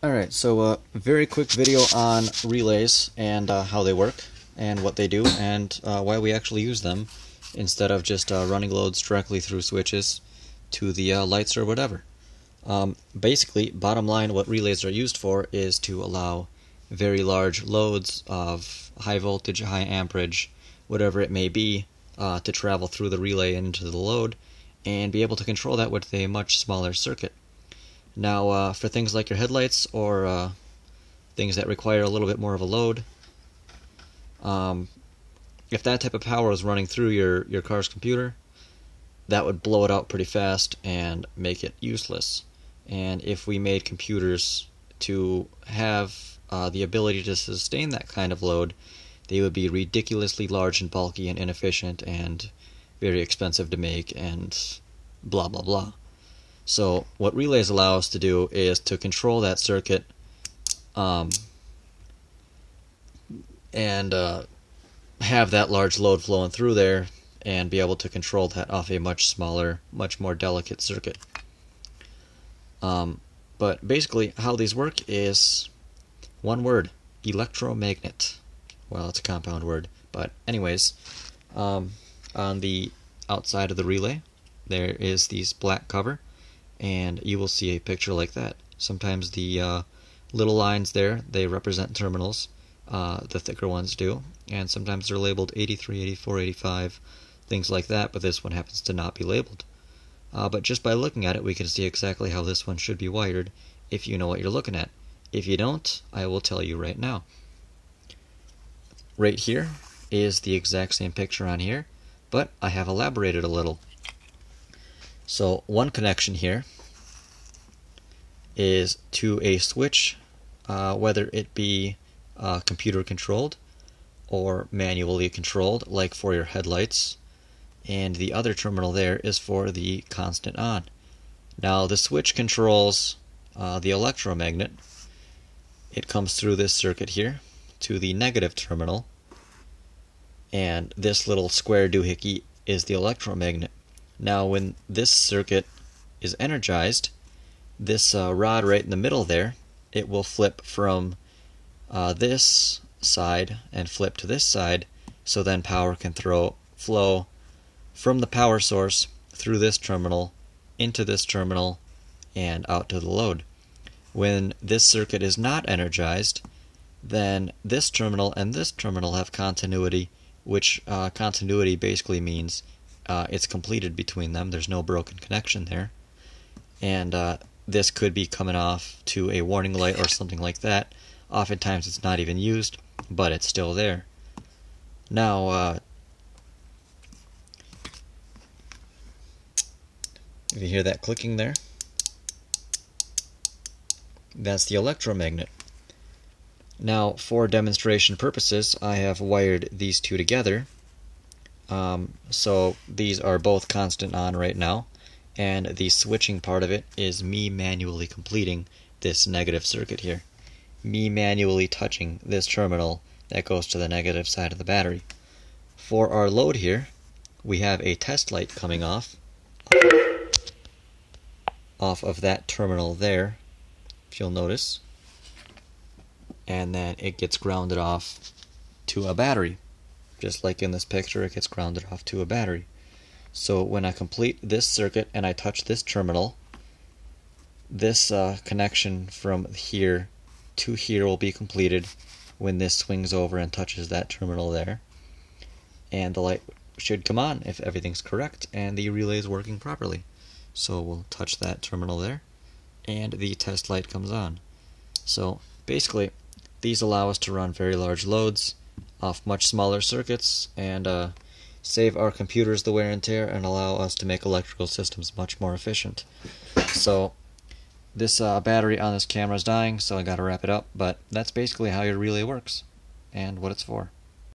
Alright, so a very quick video on relays and how they work and what they do and why we actually use them instead of just running loads directly through switches to the lights or whatever. Basically, bottom line, what relays are used for is to allow very large loads of high voltage, high amperage, whatever it may be, to travel through the relay into the load and be able to control that with a much smaller circuit. Now, for things like your headlights or things that require a little bit more of a load, if that type of power is running through your car's computer, that would blow it out pretty fast and make it useless. And if we made computers to have the ability to sustain that kind of load, they would be ridiculously large and bulky and inefficient and very expensive to make and blah blah blah. So what relays allow us to do is to control that circuit and have that large load flowing through there and be able to control that off a much smaller, much more delicate circuit. But basically how these work is one word: electromagnet. Well, it's a compound word, but anyways, on the outside of the relay there is this black cover, and you will see a picture like that. Sometimes the little lines there, they represent terminals, the thicker ones do, and sometimes they're labeled 83, 84, 85, things like that, but this one happens to not be labeled. But just by looking at it, we can see exactly how this one should be wired if you know what you're looking at. If you don't, I will tell you right now. Right here is the exact same picture on here, but I have elaborated a little. So one connection here is to a switch, whether it be computer controlled or manually controlled, like for your headlights, and the other terminal there is for the constant on. Now the switch controls the electromagnet. It comes through this circuit here to the negative terminal, and this little square doohickey is the electromagnet. Now when this circuit is energized, this rod right in the middle there, it will flip from this side and flip to this side, so then power can flow from the power source through this terminal into this terminal and out to the load. When this circuit is not energized, then this terminal and this terminal have continuity, which continuity basically means it's completed between them. There's no broken connection there. And this could be coming off to a warning light or something like that. Oftentimes it's not even used, but it's still there. Now, if you hear that clicking there, that's the electromagnet. Now, for demonstration purposes, I have wired these two together. So these are both constant on right now, and the switching part of it is me manually completing this negative circuit here. Me manually touching this terminal that goes to the negative side of the battery. For our load here, we have a test light coming off of that terminal there, if you'll notice, and then it gets grounded off to a battery. Just like in this picture, it gets grounded off to a battery. So when I complete this circuit and I touch this terminal, this connection from here to here will be completed when this swings over and touches that terminal there. And the light should come on if everything's correct and the relay is working properly. So we'll touch that terminal there and the test light comes on. So basically, these allow us to run very large loads off much smaller circuits and save our computers the wear and tear and allow us to make electrical systems much more efficient. So this battery on this camera is dying, so I gotta wrap it up, but that's basically how your relay works and what it's for.